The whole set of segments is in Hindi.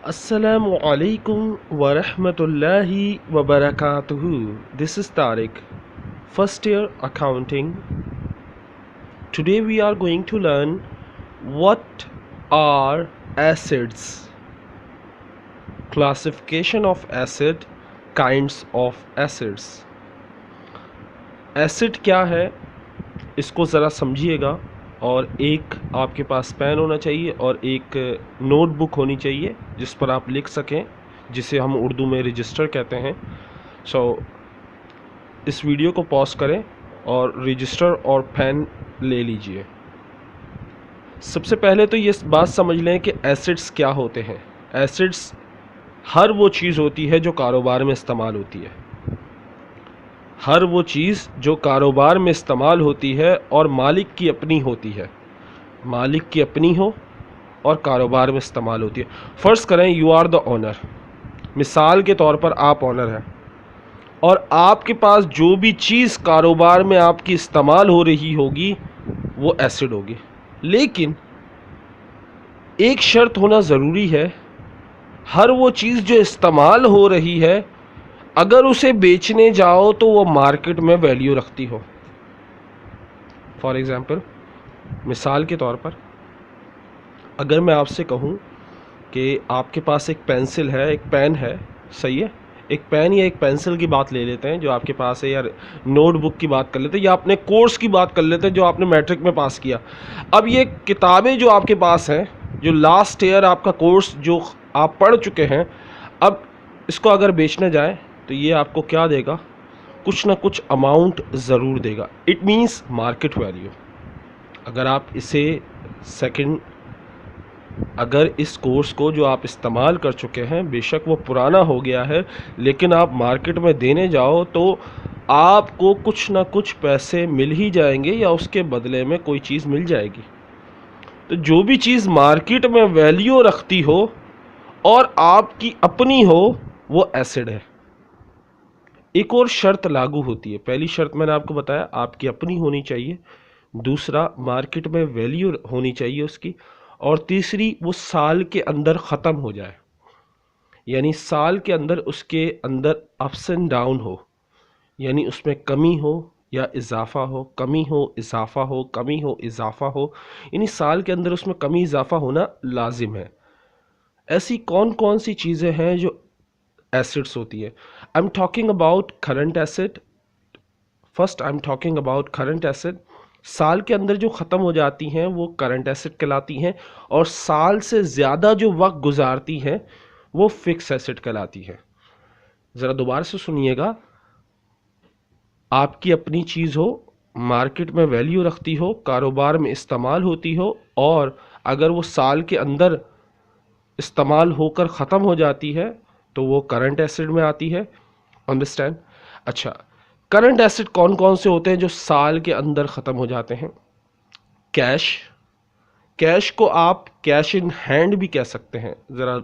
Assalamu alaikum wa rahmatullahi wa barakatuhu. This is Tariq, first year accounting. Today we are going to learn what are acids, classification of acid, kinds of acids. Acid क्या है इसको ज़रा समझिएगा, और एक आपके पास पेन होना चाहिए और एक नोटबुक होनी चाहिए जिस पर आप लिख सकें, जिसे हम उर्दू में रजिस्टर कहते हैं। इस वीडियो को पॉज करें और रजिस्टर और पेन ले लीजिए। सबसे पहले तो ये बात समझ लें कि एसिड्स क्या होते हैं। एसिड्स हर वो चीज़ होती है जो कारोबार में इस्तेमाल होती है, हर वो चीज़ जो कारोबार में इस्तेमाल होती है और मालिक की अपनी होती है, मालिक की अपनी हो और कारोबार में इस्तेमाल होती है। फ़र्ज़ करें यू आर द ओनर, मिसाल के तौर पर आप ओनर हैं और आपके पास जो भी चीज़ कारोबार में आपकी इस्तेमाल हो रही होगी वो एसिड होगी। लेकिन एक शर्त होना ज़रूरी है, हर वो चीज़ जो इस्तेमाल हो रही है अगर उसे बेचने जाओ तो वो मार्केट में वैल्यू रखती हो। फॉर एग्ज़ाम्पल, मिसाल के तौर पर अगर मैं आपसे कहूँ कि आपके पास एक पेंसिल है, एक पेन है, सही है, एक पेन या एक पेंसिल की बात ले लेते हैं जो आपके पास है, या नोटबुक की बात कर लेते हैं, या अपने कोर्स की बात कर लेते हैं जो आपने मैट्रिक में पास किया। अब ये किताबें जो आपके पास हैं, जो लास्ट ईयर आपका कोर्स जो आप पढ़ चुके हैं, अब इसको अगर बेचने जाए तो ये आपको क्या देगा, कुछ ना कुछ अमाउंट ज़रूर देगा। It means market value. अगर आप इसे अगर इस कोर्स को जो आप इस्तेमाल कर चुके हैं, बेशक वो पुराना हो गया है, लेकिन आप मार्केट में देने जाओ तो आपको कुछ ना कुछ पैसे मिल ही जाएंगे या उसके बदले में कोई चीज़ मिल जाएगी। तो जो भी चीज़ मार्केट में वैल्यू रखती हो और आपकी अपनी हो वो एसिड है। एक और शर्त लागू होती है। पहली शर्त मैंने आपको बताया आपकी अपनी होनी चाहिए, दूसरा मार्केट में वैल्यू होनी चाहिए उसकी, और तीसरी वो साल के अंदर ख़त्म हो जाए, यानी साल के अंदर उसके अंदर अप्स एंड डाउन हो, यानी उसमें कमी हो या इजाफा हो, कमी हो इजाफा हो, कमी हो इजाफा हो, यानी साल के अंदर उसमें कमी इजाफा होना लाजिम है। ऐसी कौन कौन सी चीज़ें हैं जो एसिड्स होती है? I am talking about current acid. First I am talking about current acid. साल के अंदर जो ख़त्म हो जाती हैं वो करंट एसिड कहलाती हैं, और साल से ज़्यादा जो वक्त गुजारती हैं वो फिक्स एसिड कहलाती हैं। ज़रा दोबारा से सुनिएगा, आपकी अपनी चीज़ हो, मार्केट में वैल्यू रखती हो, कारोबार में इस्तेमाल होती हो, और अगर वो साल के अंदर इस्तेमाल होकर ख़त्म हो जाती है तो वो करंट एसिड में आती है। अंडरस्टैंड? अच्छा, करंट एसिड कौन कौन से होते हैं जो साल के अंदर ख़त्म हो जाते हैं? कैश, कैश को आप कैश इन हैंड भी कह सकते हैं। ज़रा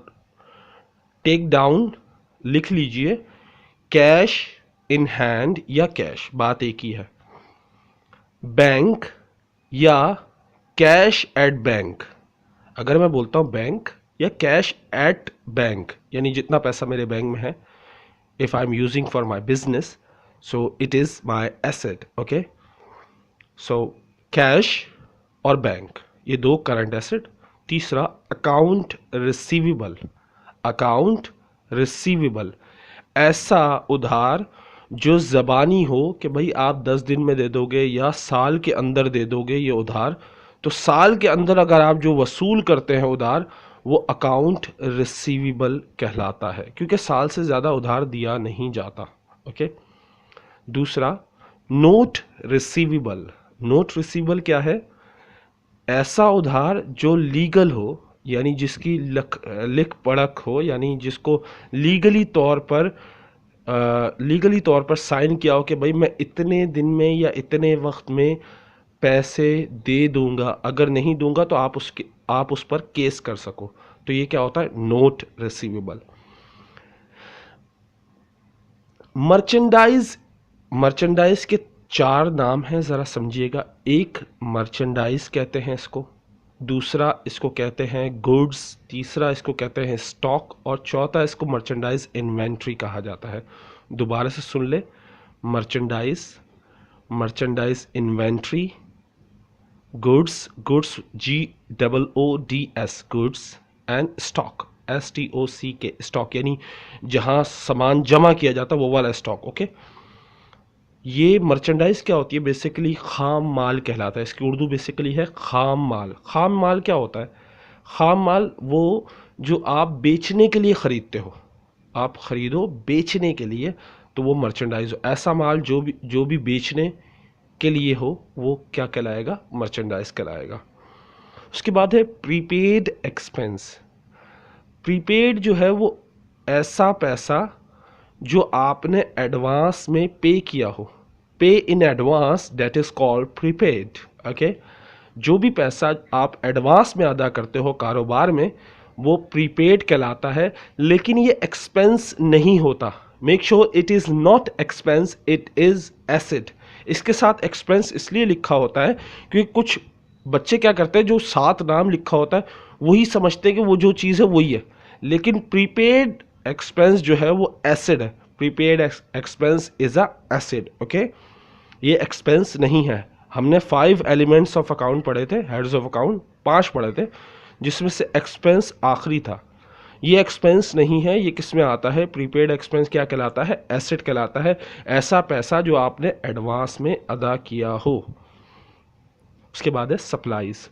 टेक डाउन लिख लीजिए, कैश इन हैंड या कैश, बात एक ही है। बैंक या कैश एट बैंक, अगर मैं बोलता हूँ बैंक या कैश एट बैंक, यानी जितना पैसा मेरे बैंक में है, if I am using for my business, so it is my asset. Okay, so cash और बैंक, ये दो करंट एसेट। तीसरा अकाउंट रिसीवेबल। अकाउंट रिसीवेबल, ऐसा उधार जो ज़बानी हो कि भाई आप 10 दिन में दे दोगे या साल के अंदर दे दोगे ये उधार, तो साल के अंदर अगर आप जो वसूल करते हैं उधार, वो अकाउंट रिसीवेबल कहलाता है, क्योंकि साल से ज़्यादा उधार दिया नहीं जाता। ओके, दूसरा नोट रिसीवेबल। नोट रिसीवेबल क्या है? ऐसा उधार जो लीगल हो, यानी जिसकी लिख पढ़क हो, यानी जिसको लीगली तौर पर साइन किया हो कि भाई मैं इतने दिन में या इतने वक्त में पैसे दे दूंगा, अगर नहीं दूंगा तो आप उस पर केस कर सको। तो ये क्या होता है? Note receivable. मर्चेंडाइज, मर्चेंडाइज के चार नाम हैं, ज़रा समझिएगा। एक मर्चेंडाइज कहते हैं इसको, दूसरा इसको कहते हैं गुड्स, तीसरा इसको कहते हैं स्टॉक और चौथा इसको मर्चेंडाइज इन्वेंट्री कहा जाता है। दोबारा से सुन ले, merchandise, merchandise inventory, goods, goods GOODS goods, and stock STOCK stock, यानी जहाँ सामान जमा किया जाता है वो वाला स्टॉक। ओके, ये मर्चेंडाइज क्या होती है? बेसिकली खाम माल कहलाता है। इसकी उर्दू बेसिकली है खाम माल। खाम माल क्या होता है? खाम माल वो जो आप बेचने के लिए ख़रीदते हो, आप ख़रीदो बेचने के लिए, तो वो मर्चेंडाइज हो। ऐसा माल जो भी बेचने के लिए हो वो क्या कहलाएगा? मर्चेंडाइज कहलाएगा। उसके बाद है प्रीपेड एक्सपेंस। प्रीपेड जो है वो ऐसा पैसा जो आपने एडवांस में पे किया हो, पे in advance, that is called prepaid. Okay, जो भी पैसा आप एडवांस में अदा करते हो कारोबार में वो प्रीपेड कहलाता है, लेकिन ये एक्सपेंस नहीं होता। Make sure it is not expense, it is asset. इसके साथ एक्सपेंस इसलिए लिखा होता है क्योंकि कुछ बच्चे क्या करते हैं, जो साथ नाम लिखा होता है वही समझते हैं कि वो जो चीज़ है वही है, लेकिन प्रीपेड एक्सपेंस जो है वो एसिड है। Prepaid expense is a acid. Okay, ये एक्सपेंस नहीं है। हमने 5 एलिमेंट्स ऑफ अकाउंट पढ़े थे, हेड्स ऑफ अकाउंट 5 पढ़े थे, जिसमें से एक्सपेंस आखिरी था। ये एक्सपेंस नहीं है। ये किस में आता है? प्रीपेड एक्सपेंस क्या कहलाता है? एसेट कहलाता है। ऐसा पैसा जो आपने एडवांस में अदा किया हो। उसके बाद है सप्लाईज।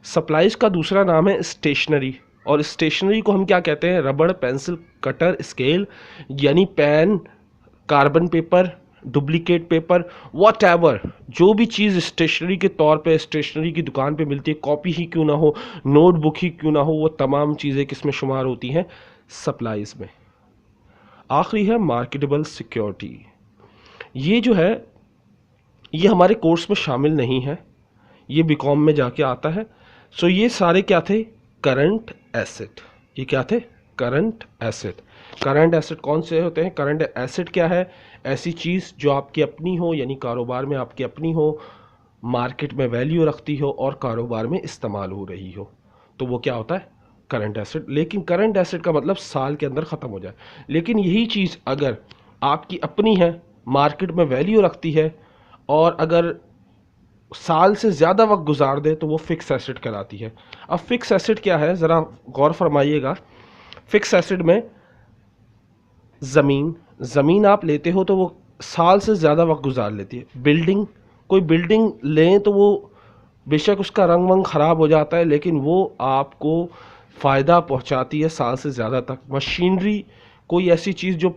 सप्लाईज का दूसरा नाम है स्टेशनरी, और स्टेशनरी को हम क्या कहते हैं? रबड़, पेंसिल, कटर, स्केल, यानी pen, carbon paper, duplicate paper, whatever, जो भी चीज़ स्टेशनरी के तौर पे स्टेशनरी की दुकान पे मिलती है, कॉपी ही क्यों ना हो, नोटबुक ही क्यों ना हो, वो तमाम चीज़ें किस में शुमार होती हैं? सप्लाईज में। आखिरी है मार्केटेबल सिक्योरिटी। ये जो है ये हमारे कोर्स में शामिल नहीं है, ये बीकॉम में जाके आता है। सो ये सारे क्या थे? Current asset. ये क्या थे? Current asset. करंट एसेट कौन से होते हैं? करंट एसेट क्या है? ऐसी चीज़ जो आपकी अपनी हो, यानी कारोबार में आपकी अपनी हो, मार्केट में वैल्यू रखती हो और कारोबार में इस्तेमाल हो रही हो, तो वो क्या होता है? Current asset. लेकिन करंट एसेट का मतलब साल के अंदर ख़त्म हो जाए। लेकिन यही चीज़ अगर आपकी अपनी है, मार्केट में वैल्यू रखती है और अगर साल से ज़्यादा वक्त गुजार दे, तो वो फिक्स एसेट कहलाती है। अब फिक्स एसेट क्या है, ज़रा गौर फरमाइएगा। फिक्स एसेट में ज़मीन आप लेते हो तो वो साल से ज़्यादा वक्त गुजार लेती है। बिल्डिंग, कोई बिल्डिंग लें तो वो बेशक उसका रंग वंग ख़राब हो जाता है, लेकिन वो आपको फ़ायदा पहुंचाती है साल से ज़्यादा तक। मशीनरी, कोई ऐसी चीज़ जो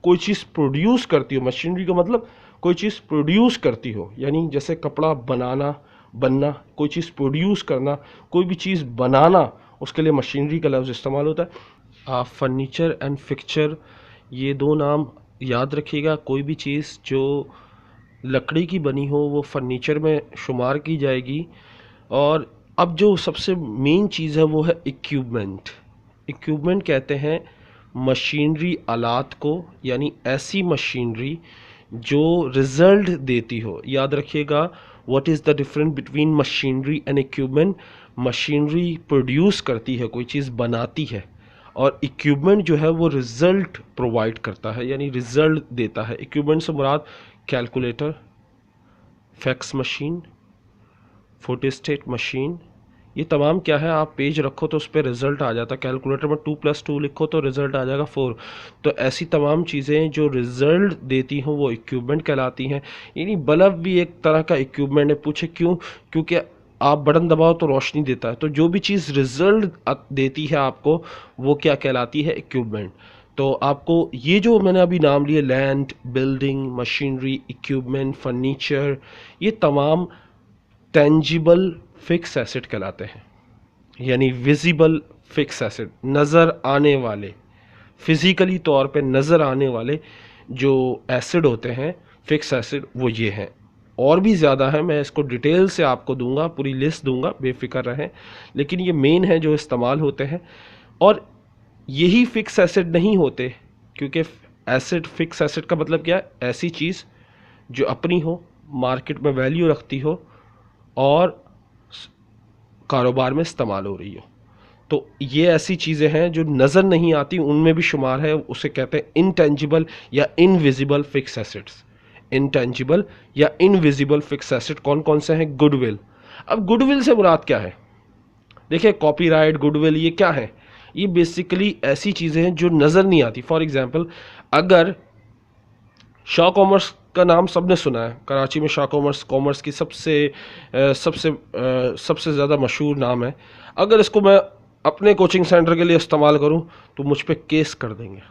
कोई चीज़ प्रोड्यूस करती हो, मशीनरी का मतलब कोई चीज़ प्रोड्यूस करती हो, यानी जैसे कपड़ा बनना, कोई चीज़ प्रोड्यूस करना, कोई भी चीज़ बनाना, उसके लिए मशीनरी का लफ्ज़ इस्तेमाल होता है। फर्नीचर एंड फिक्चर, ये दो नाम याद रखिएगा। कोई भी चीज़ जो लकड़ी की बनी हो वो फर्नीचर में शुमार की जाएगी। और अब जो सबसे मेन चीज़ है वो है इक्विपमेंट। इक्विपमेंट कहते हैं मशीनरी आलात को, यानी ऐसी मशीनरी जो रिज़ल्ट देती हो। याद रखिएगा, what is the difference between machinery and equipment? Machinery produce करती है, कोई चीज़ बनाती है, और इक्विपमेंट जो है वो रिज़ल्ट प्रोवाइड करता है, यानी रिज़ल्ट देता है। इक्विपमेंट से मुराद calculator, fax machine, photostat machine, ये तमाम क्या है? आप पेज रखो तो उस पर रिज़ल्ट आ जाता है। कैलकुलेटर में 2+2 लिखो तो रिज़ल्ट आ जाएगा 4। तो ऐसी तमाम चीज़ें जो रिज़ल्ट देती हों वो इक्विपमेंट कहलाती हैं। यानी बल्ब भी एक तरह का इक्विपमेंट है। पूछे क्यों? क्योंकि आप बटन दबाओ तो रोशनी देता है। तो जो भी चीज़ रिज़ल्ट देती है आपको, वो क्या कहलाती है? इक्विपमेंट। तो आपको ये जो मैंने अभी नाम लिए, land, building, machinery, equipment, furniture, ये तमाम टेंजिबल फिक्स एसेट कहलाते हैं, यानी विजिबल फिक्स एसेट, नज़र आने वाले, फिज़िकली तौर पे नज़र आने वाले जो एसिड होते हैं, फिक्स एसिड, वो ये हैं। और भी ज़्यादा है, मैं इसको डिटेल से आपको दूंगा, पूरी लिस्ट दूंगा, बेफिक्र रहें। लेकिन ये मेन है जो इस्तेमाल होते हैं। और यही फिक्स एसिड नहीं होते, क्योंकि एसिड, फिक्स एसिड का मतलब क्या है? ऐसी चीज़ जो अपनी हो, मार्केट में वैल्यू रखती हो और कारोबार में इस्तेमाल हो रही हो। तो ये ऐसी चीज़ें हैं जो नज़र नहीं आती, उनमें भी शुमार है, उसे कहते हैं इनटेंजिबल या इनविजिबल फिक्स एसेट्स। इनटेंजिबल या इनविजिबल फिक्स एसेट कौन कौन से हैं? गुडविल। अब गुडविल से मुराद क्या है? देखिए, कॉपीराइट, गुडविल, ये क्या है? ये बेसिकली ऐसी चीज़ें हैं जो नज़र नहीं आती। फॉर एग्जांपल, अगर शाह कॉमर्स का नाम सबने सुना है, कराची में शाह कॉमर्स कॉमर्स की सबसे ज़्यादा मशहूर नाम है। अगर इसको मैं अपने कोचिंग सेंटर के लिए इस्तेमाल करूं तो मुझ पे केस कर देंगे,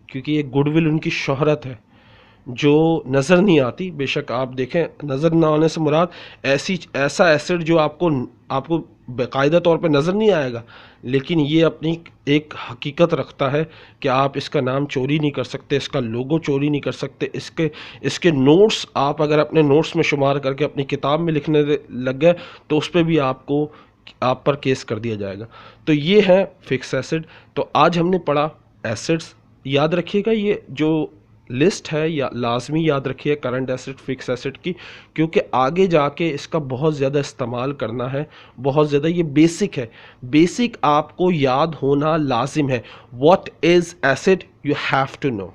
क्योंकि ये गुडविल, उनकी शोहरत है जो नज़र नहीं आती। बेशक आप देखें, नज़र ना आने से मुराद ऐसा एसेट जो आपको बाकायदा तौर पे नज़र नहीं आएगा, लेकिन ये अपनी एक हकीकत रखता है कि आप इसका नाम चोरी नहीं कर सकते, इसका लोगो चोरी नहीं कर सकते, इसके नोट्स आप अगर अपने नोट्स में शुमार करके अपनी किताब में लिखने लग गए तो उस पर भी आप पर केस कर दिया जाएगा। तो ये है फिक्स एसेट। तो आज हमने पढ़ा एसेट्स। याद रखिएगा, ये जो लिस्ट है या लाजमी याद रखिए करंट एसेट, फिक्स एसेट की, क्योंकि आगे जाके इसका बहुत ज़्यादा इस्तेमाल करना है, बहुत ज़्यादा। ये बेसिक है, बेसिक आपको याद होना लाजिम है। What is asset, you have to know.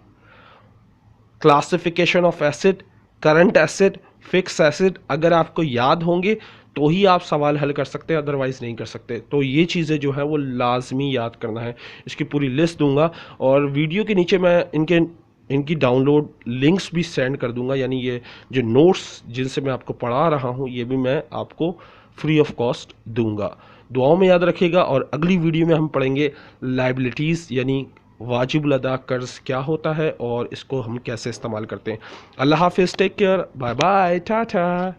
Classification of asset, current asset, fix asset, अगर आपको याद होंगे तो ही आप सवाल हल कर सकते हैं, अदरवाइज़ नहीं कर सकते। तो ये चीज़ें जो है वो लाजमी याद करना है। इसकी पूरी लिस्ट दूंगा और वीडियो के नीचे मैं इनकी डाउनलोड लिंक्स भी सेंड कर दूंगा, यानी ये जो नोट्स जिनसे मैं आपको पढ़ा रहा हूँ ये भी मैं आपको फ्री ऑफ कॉस्ट दूंगा। दुआओं में याद रखिएगा। और अगली वीडियो में हम पढ़ेंगे लाइबिलिटीज़, यानी वाजिब अदा कर्ज क्या होता है और इसको हम कैसे इस्तेमाल करते हैं। अल्लाह हाफिज़, take care, bye bye, Tata.